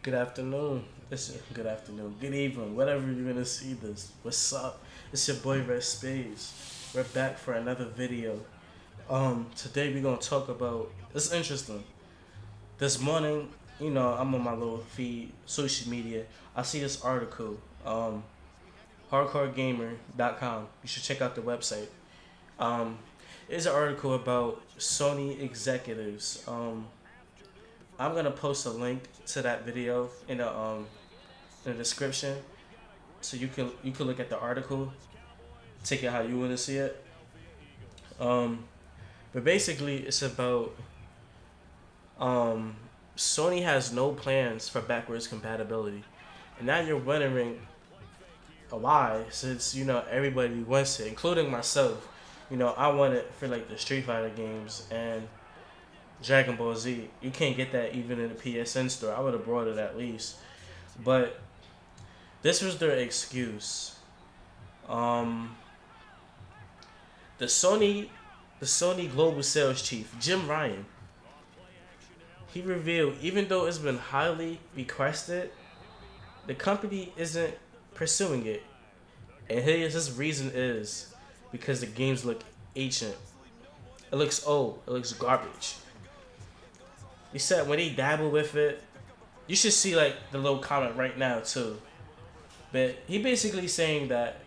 Good afternoon. Good afternoon. Good evening. Whatever you're gonna see this. What's up? It's your boy Red Spades. We're back for another video. Today we're gonna talk about. It's interesting. This morning, I'm on my little feed, social media. I see this article. HardcoreGamer.com. You should check out the website. Um, it's an article about Sony executives. I'm gonna post a link to that video in the description, so you can look at the article, take it how you want to see it. Um, but basically, it's about um, Sony has no plans for backwards compatibility, and now you're wondering why, since everybody wants it, including myself. I want it for like the Street Fighter games and Dragon Ball Z. You can't get that even in the PSN store. I would have brought it at least. But this was their excuse. Um, the Sony, the Sony global sales chief, Jim Ryan, he revealed even though it's been highly requested, the company isn't pursuing it, and his reason is because the games look ancient. It looks old. It looks garbage. He said when they dabble with it, you should see like the little comment right now too. But he basically saying that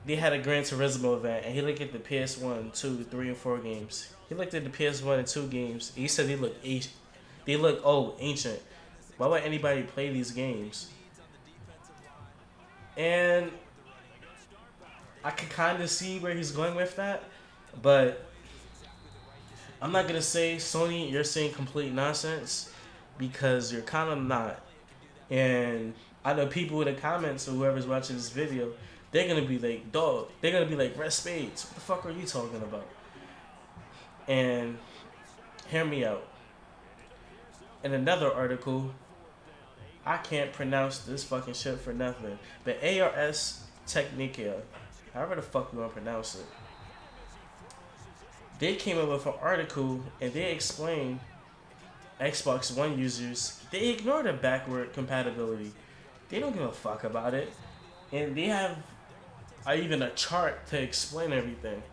they had a Gran Turismo event and he looked at the PS1, 2, 3, and 4 games. He looked at the PS1 and 2 games. He said they look old, ancient. Why would anybody play these games? And I can kind of see where he's going with that, but I'm not gonna say Sony, you're saying complete nonsense because you're kind of not. And I know people in the comments or whoever's watching this video, they're gonna be like, dog. They're gonna be like, Red Spades. What the fuck are you talking about? And hear me out. In another article, I can't pronounce this fucking shit for nothing, but ARS Technica, however the fuck you wanna pronounce it, they came up with an article and they explained Xbox One users, they ignore the backward compatibility. They don't give a fuck about it. And they have even a chart to explain everything.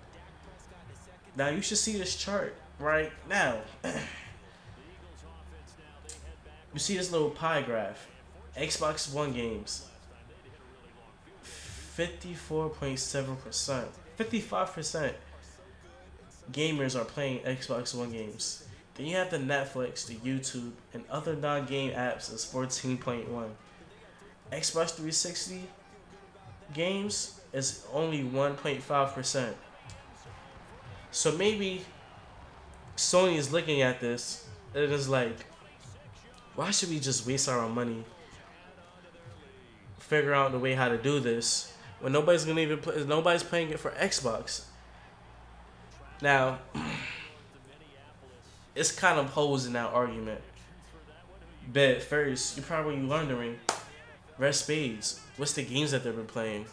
Now you should see this chart right now. You see this little pie graph. Xbox One games. 54.7%. 55% gamers are playing Xbox One games. Then you have the Netflix, the YouTube, and other non-game apps is 14.1. Xbox 360 games is only 1.5%. So maybe Sony is looking at this and it is like, why should we just waste our own money, figure out the way how to do this when nobody's gonna even play, nobody's playing it for Xbox. Now, it's kind of posing that argument. But first, you're probably wondering, Red Spades, what's the games that they've been playing?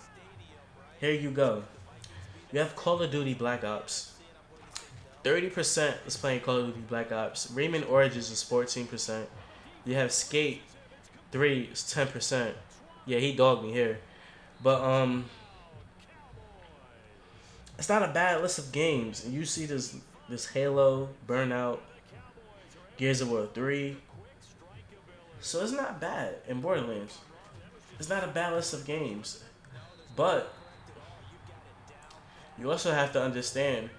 Here you go. You have Call of Duty Black Ops. 30% is playing Call of Duty Black Ops. Rayman Origins is 14%. You have Skate 3 is 10%. Yeah, he dogged me here. But it's not a bad list of games. And you see this Halo, Burnout, Gears of War 3. So it's not bad in Borderlands. It's not a bad list of games. But you also have to understand,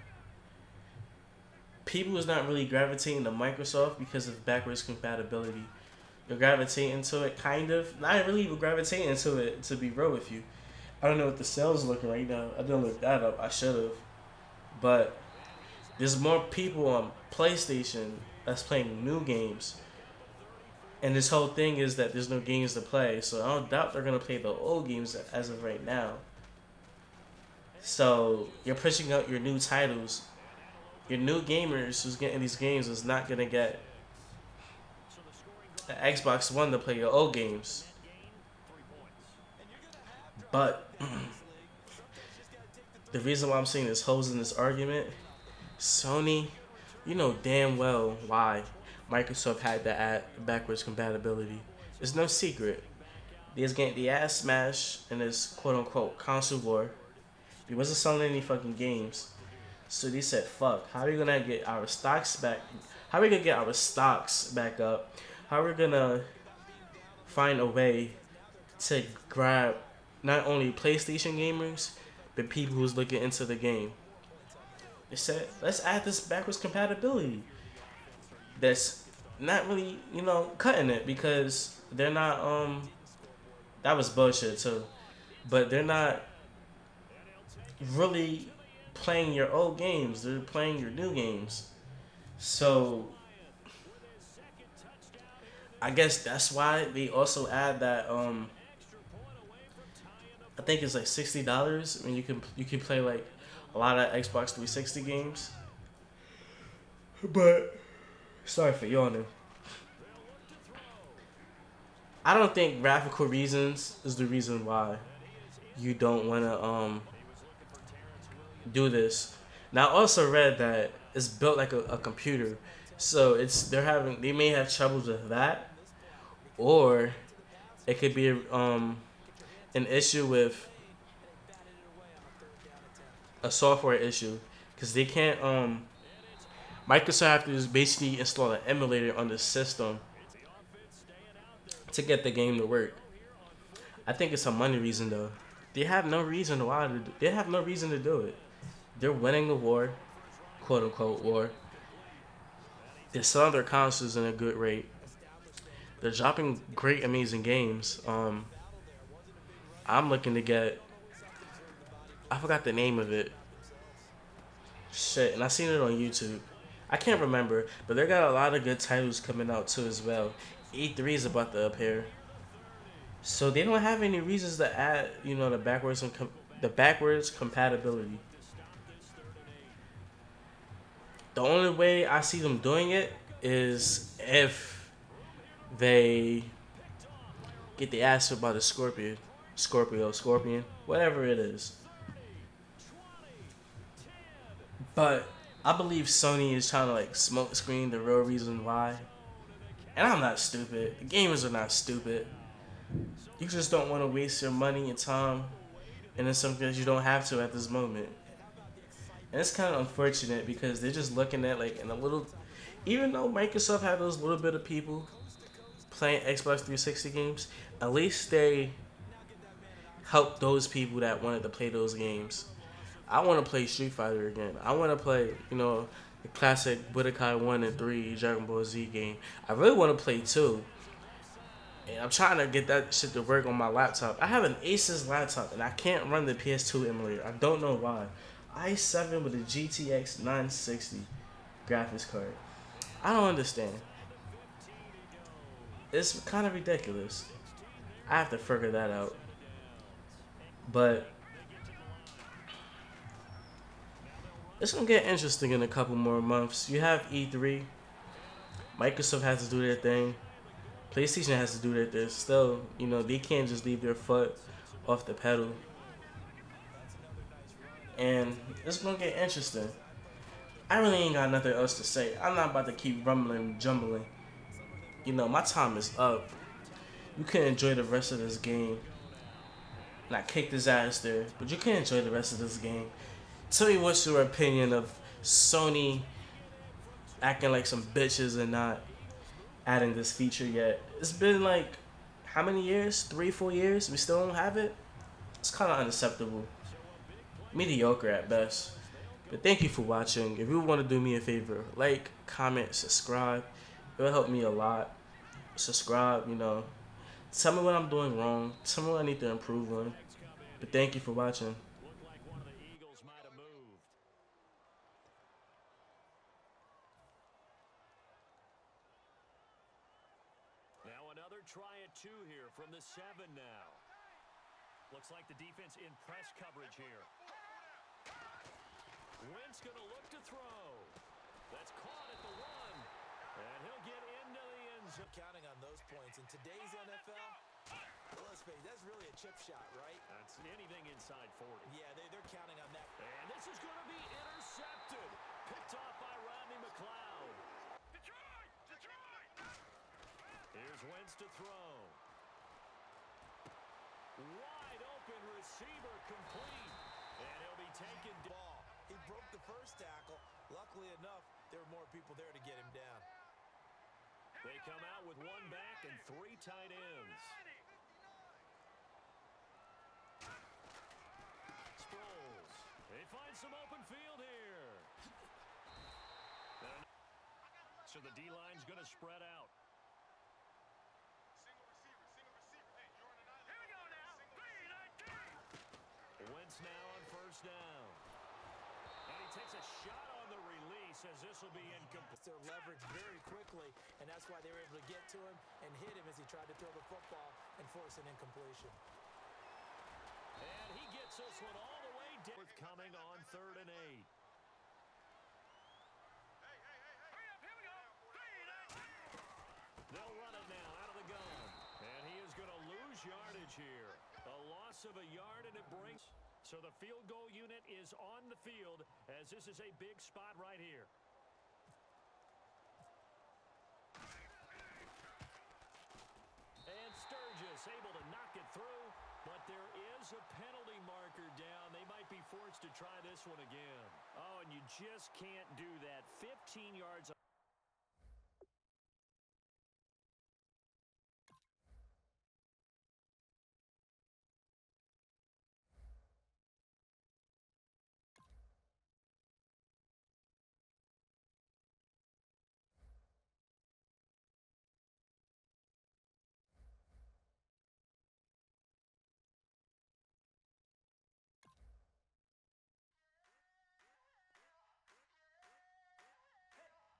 people is not really gravitating to Microsoft because of backwards compatibility. You're gravitating to it, kind of. Not really even gravitating to it, to be real with you. I don't know what the sales are looking right now. I didn't look that up. I should have. But there's more people on PlayStation that's playing new games. And this whole thing is that there's no games to play. So I don't doubt they're going to play the old games as of right now. So you're pushing out your new titles. Your new gamers who's getting these games is not going to get the Xbox One to play your old games. But the reason why I'm saying there's holes in this argument, Sony, you know damn well why. Microsoft had to add backwards compatibility. It's no secret. They was getting the ass smashed in this quote unquote console war. They wasn't selling any fucking games. So they said, fuck, how are we gonna get our stocks back? How are we gonna get our stocks back up? How are we gonna find a way to grab not only PlayStation gamers, but people who's looking into the game? They said, let's add this backwards compatibility. That's not really, cutting it because they're not, that was bullshit too. But they're not really playing your old games. They're playing your new games. So I guess that's why they also add that I think it's like $60 when you can play like a lot of Xbox 360 games. But sorry for yawning. I don't think graphical reasons is the reason why you don't want to do this. Now I also read that it's built like a computer, so they may have troubles with that, or it could be an issue with a software issue because they can't Microsoft have to just basically install an emulator on the system to get the game to work. I think it's a money reason though. They have no reason they have no reason to do it. They're winning the war, quote unquote war. They're selling their consoles in a good rate. They're dropping great, amazing games. I'm looking to get. I forgot the name of it. Shit, and I seen it on YouTube. I can't remember, but they got a lot of good titles coming out too as well. E3 is about to appear, so they don't have any reasons to add, the backwards compatibility. The only way I see them doing it is if they get the ass whipped by the scorpion, whatever it is. But I believe Sony is trying to like smoke screen the real reason why. And I'm not stupid. The gamers are not stupid. You just don't want to waste your money and time and then something that you don't have to at this moment. And it's kind of unfortunate because they're just looking at like in a little, even though Microsoft had those little bit of people playing Xbox 360 games, at least they helped those people that wanted to play those games. I want to play Street Fighter again. I want to play, the classic Budokai 1 and 3 Dragon Ball Z game. I really want to play 2. And I'm trying to get that shit to work on my laptop. I have an Asus laptop and I can't run the PS2 emulator. I don't know why. i7 with a GTX 960 graphics card. I don't understand. It's kind of ridiculous. I have to figure that out. But it's going to get interesting in a couple more months. You have E3. Microsoft has to do their thing. PlayStation has to do their thing. Still, they can't just leave their foot off the pedal. And it's going to get interesting. I really ain't got nothing else to say. I'm not about to keep rumbling, jumbling. My time is up. You can enjoy the rest of this game. And I kicked his ass there. But you can enjoy the rest of this game. Tell me what's your opinion of Sony acting like some bitches and not adding this feature yet. It's been like, how many years? 3-4 years? We still don't have it? It's kind of unacceptable. Mediocre at best. But thank you for watching. If you want to do me a favor, like, comment, subscribe. It will help me a lot. Subscribe, Tell me what I'm doing wrong. Tell me what I need to improve on. But thank you for watching. Try it two here from the 7 now. Looks like the defense in press coverage here. Wentz going to look to throw. That's caught at the 1. And he'll get into the end zone. Counting on those points in today's NFL. Well, let's face it, that's really a chip shot, right? That's anything inside 40. Yeah, they're counting on that. And this is going to be intercepted. Picked off by Rodney McLeod. Detroit! Here's Wentz to throw. Wide open receiver complete. And he'll be taken Ball. He broke the first tackle. Luckily enough, there were more people there to get him down. They come out with one back and 3 tight ends. Sproles. They find some open field here. So the D-line's going to spread out. Wentz now on first down. And he takes a shot on the release as this will be incomplete. Their leverage very quickly, and that's why they were able to get to him and hit him as he tried to throw the football and force an incompletion. And he gets this one all the way down. Coming on 3rd and 8. They'll run it now out of the gun. And he is going to lose yardage here. A loss of a yard, and it brings... So the field goal unit is on the field as this is a big spot right here. And Sturgis able to knock it through, but there is a penalty marker down. They might be forced to try this one again. Oh, and you just can't do that. 15 yards.